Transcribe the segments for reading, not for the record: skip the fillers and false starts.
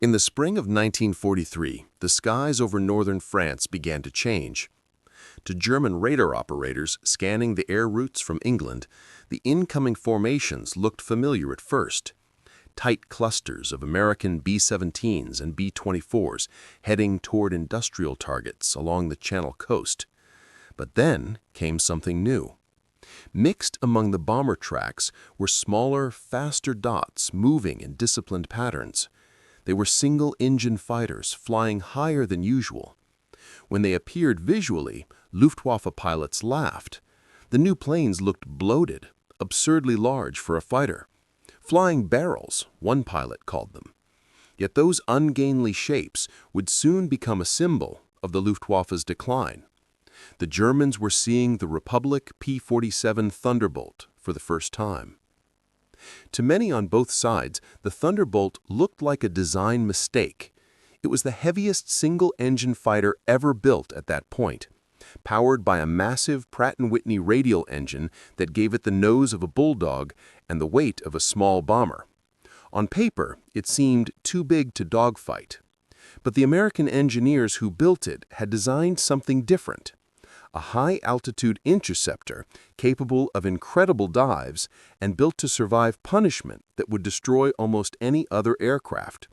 In the spring of 1943, the skies over northern France began to change. To German radar operators scanning the air routes from England, the incoming formations looked familiar at first. Tight clusters of American B-17s and B-24s heading toward industrial targets along the Channel coast. But then came something new. Mixed among the bomber tracks were smaller, faster dots moving in disciplined patterns. They were single-engine fighters flying higher than usual. When they appeared visually, Luftwaffe pilots laughed. The new planes looked bloated, absurdly large for a fighter. Flying barrels, one pilot called them. Yet those ungainly shapes would soon become a symbol of the Luftwaffe's decline. The Germans were seeing the Republic P-47 Thunderbolt for the first time. To many on both sides, the Thunderbolt looked like a design mistake. It was the heaviest single-engine fighter ever built at that point, powered by a massive Pratt & Whitney radial engine that gave it the nose of a bulldog and the weight of a small bomber. On paper, it seemed too big to dogfight. But the American engineers who built it had designed something different. A high-altitude interceptor capable of incredible dives and built to survive punishment that would destroy almost any other aircraft.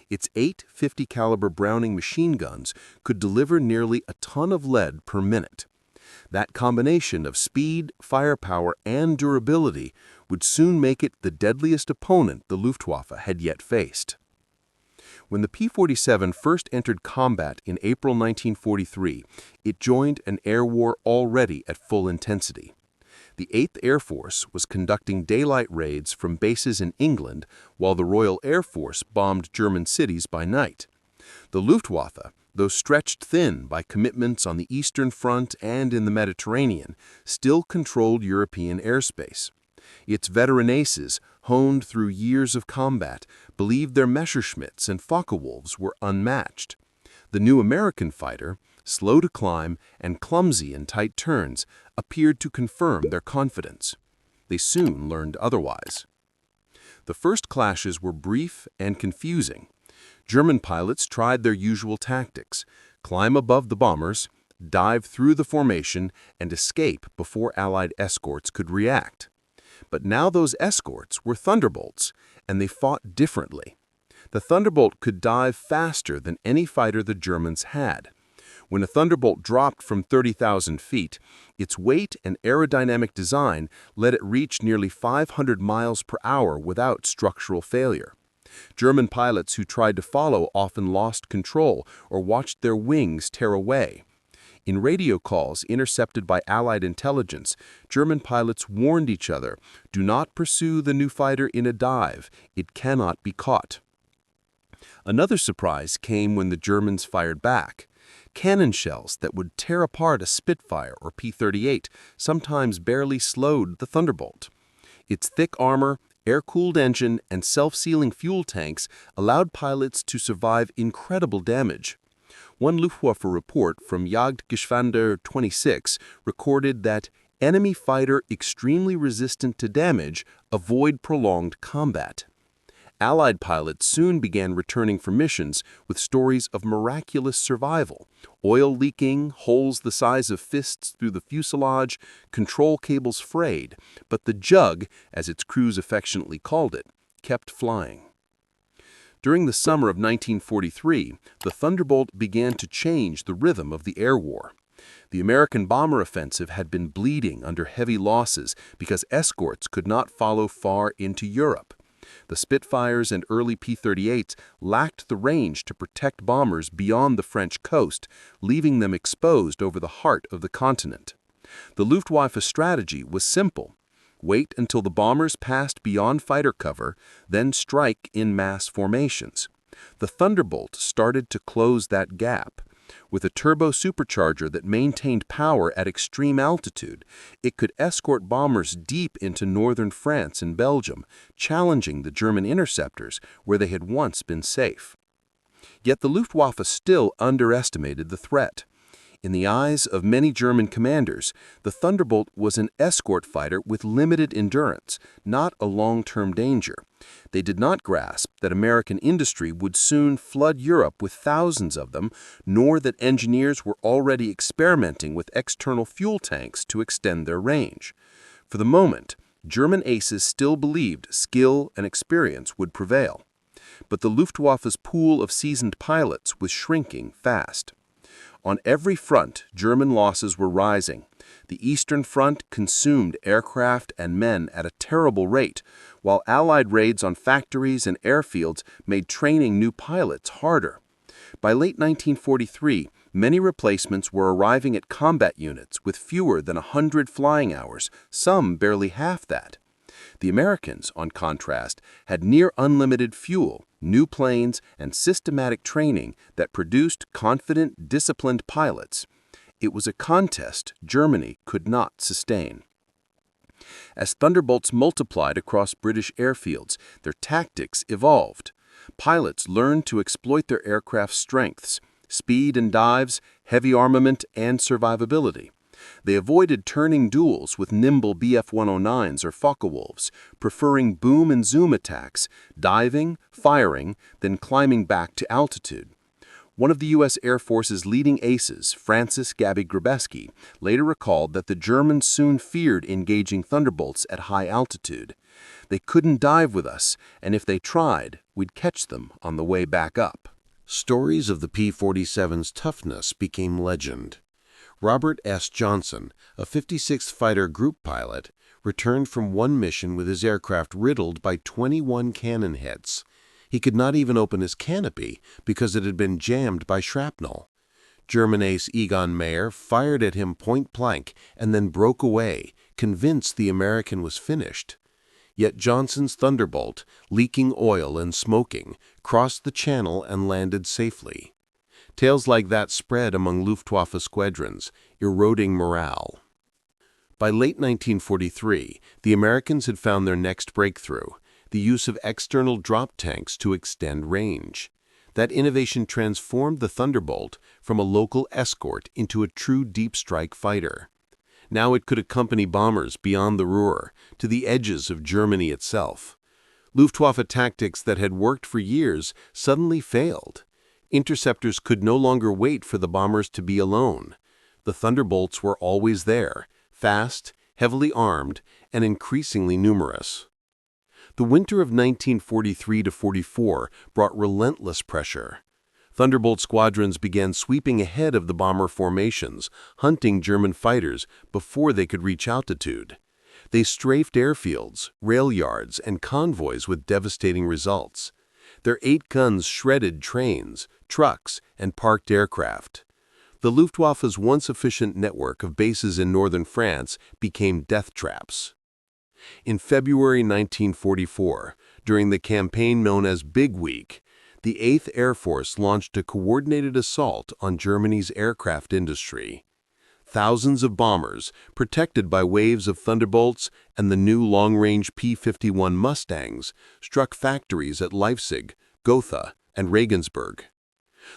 Its 8 50-caliber Browning machine guns could deliver nearly a ton of lead per minute. That combination of speed, firepower, and durability would soon make it the deadliest opponent the Luftwaffe had yet faced. When the P-47 first entered combat in April 1943, it joined an air war already at full intensity. The 8th Air Force was conducting daylight raids from bases in England while the Royal Air Force bombed German cities by night. The Luftwaffe, though stretched thin by commitments on the Eastern Front and in the Mediterranean, still controlled European airspace. Its veteran aces, honed through years of combat, believed their Messerschmitts and Focke-Wulfs were unmatched. The new American fighter, slow to climb and clumsy in tight turns, appeared to confirm their confidence. They soon learned otherwise. The first clashes were brief and confusing. German pilots tried their usual tactics: climb above the bombers, dive through the formation, and escape before Allied escorts could react. But now those escorts were Thunderbolts, and they fought differently. The Thunderbolt could dive faster than any fighter the Germans had. When a Thunderbolt dropped from 30,000 feet, its weight and aerodynamic design let it reach nearly 500 miles per hour without structural failure. German pilots who tried to follow often lost control or watched their wings tear away. In radio calls intercepted by Allied intelligence, German pilots warned each other, "Do not pursue the new fighter in a dive. It cannot be caught." Another surprise came when the Germans fired back. Cannon shells that would tear apart a Spitfire or P-38 sometimes barely slowed the Thunderbolt. Its thick armor, air-cooled engine, and self-sealing fuel tanks allowed pilots to survive incredible damage. One Luftwaffe report from Jagdgeschwader 26 recorded that enemy fighter extremely resistant to damage avoid prolonged combat. Allied pilots soon began returning for missions with stories of miraculous survival: oil leaking, holes the size of fists through the fuselage, control cables frayed, but the Jug, as its crews affectionately called it, kept flying. During the summer of 1943, the Thunderbolt began to change the rhythm of the air war. The American bomber offensive had been bleeding under heavy losses because escorts could not follow far into Europe. The Spitfires and early P-38s lacked the range to protect bombers beyond the French coast, leaving them exposed over the heart of the continent. The Luftwaffe strategy was simple: wait until the bombers passed beyond fighter cover, then strike in mass formations. The Thunderbolt started to close that gap. With a turbo supercharger that maintained power at extreme altitude, it could escort bombers deep into northern France and Belgium, challenging the German interceptors where they had once been safe. Yet the Luftwaffe still underestimated the threat. In the eyes of many German commanders, the Thunderbolt was an escort fighter with limited endurance, not a long-term danger. They did not grasp that American industry would soon flood Europe with thousands of them, nor that engineers were already experimenting with external fuel tanks to extend their range. For the moment, German aces still believed skill and experience would prevail. But the Luftwaffe's pool of seasoned pilots was shrinking fast. On every front, German losses were rising. The Eastern Front consumed aircraft and men at a terrible rate, while Allied raids on factories and airfields made training new pilots harder. By late 1943, many replacements were arriving at combat units with fewer than 100 flying hours, some barely half that. The Americans, on contrast, had near unlimited fuel, new planes, and systematic training that produced confident, disciplined pilots. It was a contest Germany could not sustain. As Thunderbolts multiplied across British airfields, their tactics evolved. Pilots learned to exploit their aircraft's strengths, speed and dives, heavy armament, and survivability. They avoided turning duels with nimble Bf-109s or Focke-Wulfs, preferring boom and zoom attacks, diving, firing, then climbing back to altitude. One of the U.S. Air Force's leading aces, Francis Gabby Grabeski, later recalled that the Germans soon feared engaging Thunderbolts at high altitude. They couldn't dive with us, and if they tried, we'd catch them on the way back up. Stories of the P-47's toughness became legend. Robert S. Johnson, a 56th Fighter Group pilot, returned from one mission with his aircraft riddled by 21 cannon hits. He could not even open his canopy because it had been jammed by shrapnel. German ace Egon Mayer fired at him point-blank and then broke away, convinced the American was finished. Yet Johnson's Thunderbolt, leaking oil and smoking, crossed the channel and landed safely. Tales like that spread among Luftwaffe squadrons, eroding morale. By late 1943, the Americans had found their next breakthrough, the use of external drop tanks to extend range. That innovation transformed the Thunderbolt from a local escort into a true deep-strike fighter. Now it could accompany bombers beyond the Ruhr, to the edges of Germany itself. Luftwaffe tactics that had worked for years suddenly failed. Interceptors could no longer wait for the bombers to be alone. The Thunderbolts were always there, fast, heavily armed, and increasingly numerous. The winter of 1943-44 brought relentless pressure. Thunderbolt squadrons began sweeping ahead of the bomber formations, hunting German fighters before they could reach altitude. They strafed airfields, rail yards, and convoys with devastating results. Their 8 guns shredded trains, trucks, and parked aircraft. The Luftwaffe's once efficient network of bases in northern France became death traps. In February 1944, during the campaign known as Big Week, the 8th Air Force launched a coordinated assault on Germany's aircraft industry. Thousands of bombers, protected by waves of Thunderbolts and the new long-range P-51 Mustangs, struck factories at Leipzig, Gotha, and Regensburg.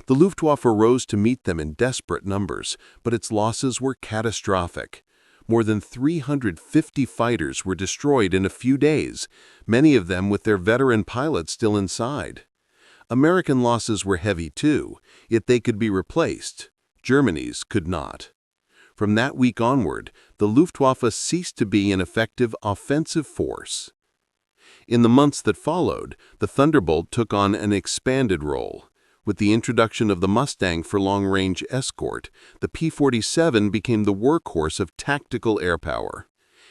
The Luftwaffe rose to meet them in desperate numbers, but its losses were catastrophic. More than 350 fighters were destroyed in a few days, many of them with their veteran pilots still inside. American losses were heavy too, yet they could be replaced. Germany's could not. From that week onward, the Luftwaffe ceased to be an effective offensive force. In the months that followed, the Thunderbolt took on an expanded role. With the introduction of the Mustang for long-range escort, the P-47 became the workhorse of tactical air power.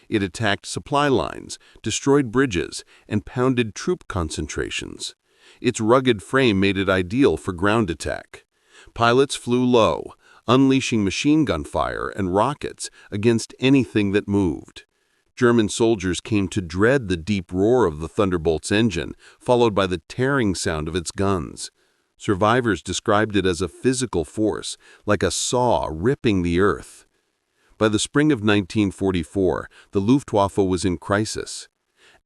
It attacked supply lines, destroyed bridges, and pounded troop concentrations. Its rugged frame made it ideal for ground attack. Pilots flew low, unleashing machine gun fire and rockets against anything that moved. German soldiers came to dread the deep roar of the Thunderbolt's engine, followed by the tearing sound of its guns. Survivors described it as a physical force, like a saw ripping the earth. By the spring of 1944, the Luftwaffe was in crisis.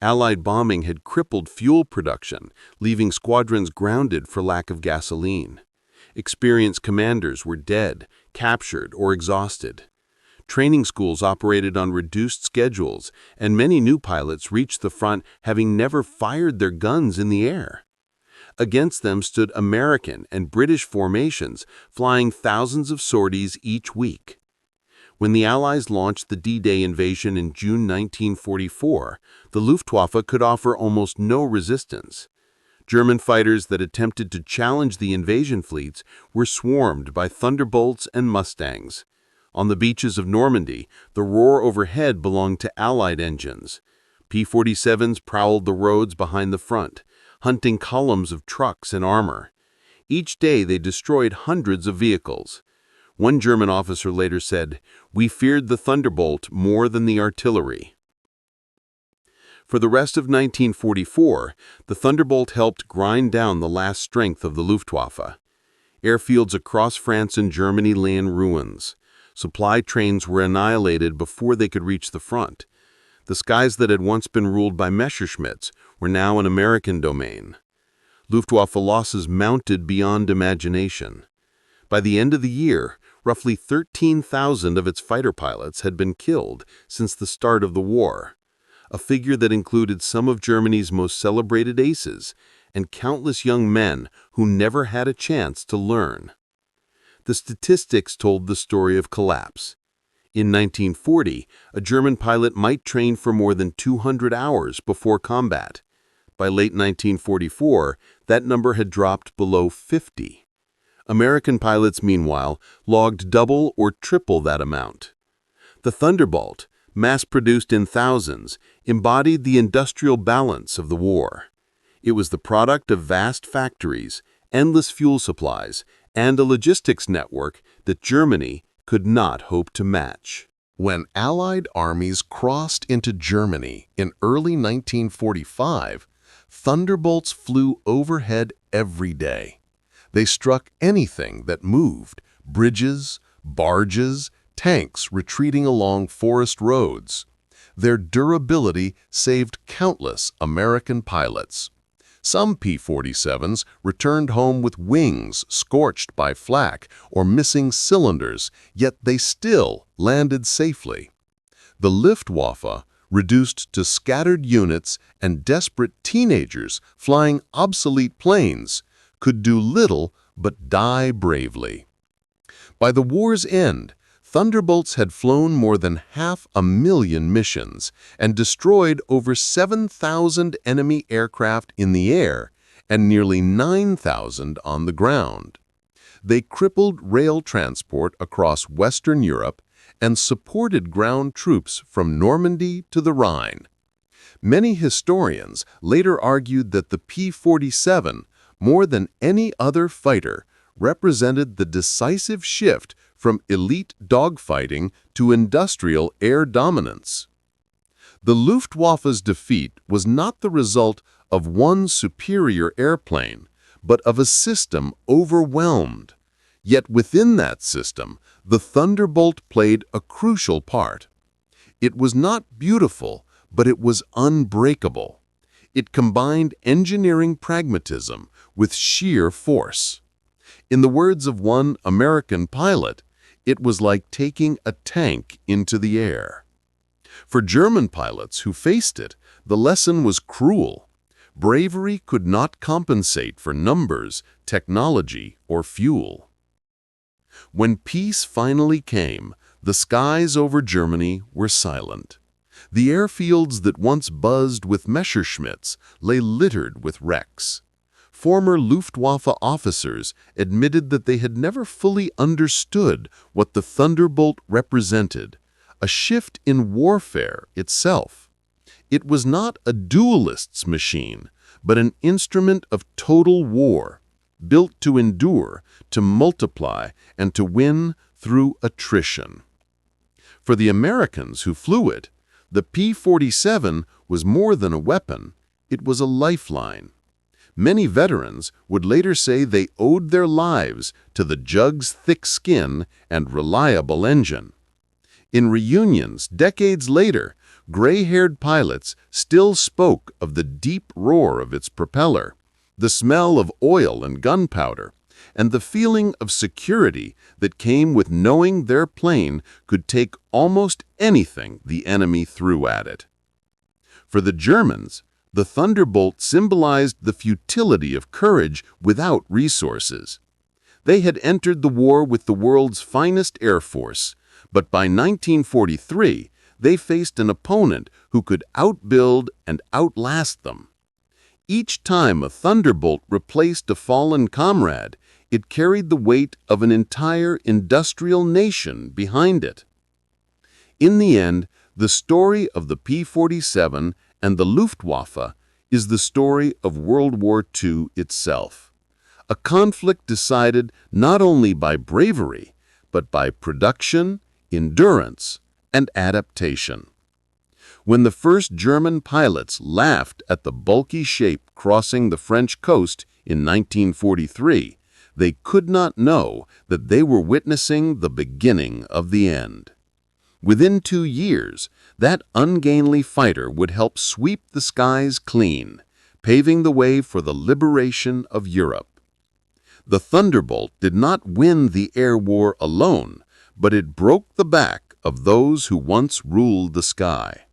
Allied bombing had crippled fuel production, leaving squadrons grounded for lack of gasoline. Experienced commanders were dead, captured or exhausted. Training schools operated on reduced schedules, and many new pilots reached the front having never fired their guns in the air. Against them stood American and British formations, flying thousands of sorties each week. When the Allies launched the D-Day invasion in June 1944, the Luftwaffe could offer almost no resistance. German fighters that attempted to challenge the invasion fleets were swarmed by Thunderbolts and Mustangs. On the beaches of Normandy, the roar overhead belonged to Allied engines. P-47s prowled the roads behind the front, hunting columns of trucks and armor. Each day they destroyed hundreds of vehicles. One German officer later said, "We feared the Thunderbolt more than the artillery." For the rest of 1944, the Thunderbolt helped grind down the last strength of the Luftwaffe. Airfields across France and Germany lay in ruins. Supply trains were annihilated before they could reach the front. The skies that had once been ruled by Messerschmitts were now an American domain. Luftwaffe losses mounted beyond imagination. By the end of the year, roughly 13,000 of its fighter pilots had been killed since the start of the war, a figure that included some of Germany's most celebrated aces and countless young men who never had a chance to learn. The statistics told the story of collapse. In 1940, a German pilot might train for more than 200 hours before combat. By late 1944, that number had dropped below 50. American pilots, meanwhile, logged double or triple that amount. The Thunderbolt, mass-produced in thousands, embodied the industrial balance of the war. It was the product of vast factories, endless fuel supplies, and a logistics network that Germany could not hope to match. When Allied armies crossed into Germany in early 1945, Thunderbolts flew overhead every day. They struck anything that moved: bridges, barges, tanks retreating along forest roads. Their durability saved countless American pilots. Some P-47s returned home with wings scorched by flak or missing cylinders, yet they still landed safely. The Luftwaffe, reduced to scattered units and desperate teenagers flying obsolete planes, could do little but die bravely. By the war's end, Thunderbolts had flown more than 500,000 missions and destroyed over 7,000 enemy aircraft in the air and nearly 9,000 on the ground. They crippled rail transport across Western Europe and supported ground troops from Normandy to the Rhine. Many historians later argued that the P-47, more than any other fighter, represented the decisive shift from elite dogfighting to industrial air dominance. The Luftwaffe's defeat was not the result of one superior airplane, but of a system overwhelmed. Yet within that system, the Thunderbolt played a crucial part. It was not beautiful, but it was unbreakable. It combined engineering pragmatism with sheer force. In the words of one American pilot, it was like taking a tank into the air. For German pilots who faced it, the lesson was cruel. Bravery could not compensate for numbers, technology, or fuel. When peace finally came, the skies over Germany were silent. The airfields that once buzzed with Messerschmitts lay littered with wrecks. Former Luftwaffe officers admitted that they had never fully understood what the Thunderbolt represented, a shift in warfare itself. It was not a duelist's machine, but an instrument of total war, built to endure, to multiply, and to win through attrition. For the Americans who flew it, the P-47 was more than a weapon, it was a lifeline. Many veterans would later say they owed their lives to the Jug's thick skin and reliable engine. In reunions decades later, gray-haired pilots still spoke of the deep roar of its propeller, the smell of oil and gunpowder, and the feeling of security that came with knowing their plane could take almost anything the enemy threw at it. For the Germans, the Thunderbolt symbolized the futility of courage without resources. They had entered the war with the world's finest air force, but by 1943, they faced an opponent who could outbuild and outlast them. Each time a Thunderbolt replaced a fallen comrade, it carried the weight of an entire industrial nation behind it. In the end, the story of the P-47 and the Luftwaffe is the story of World War II itself. A conflict decided not only by bravery, but by production, endurance, and adaptation. When the first German pilots laughed at the bulky shape crossing the French coast in 1943, they could not know that they were witnessing the beginning of the end. Within 2 years, that ungainly fighter would help sweep the skies clean, paving the way for the liberation of Europe. The Thunderbolt did not win the air war alone, but it broke the back of those who once ruled the sky.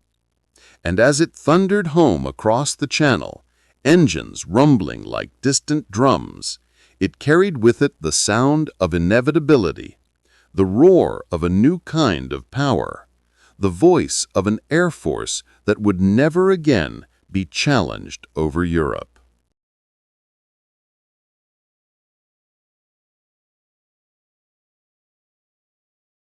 And as it thundered home across the channel, engines rumbling like distant drums, it carried with it the sound of inevitability, the roar of a new kind of power, the voice of an air force that would never again be challenged over Europe.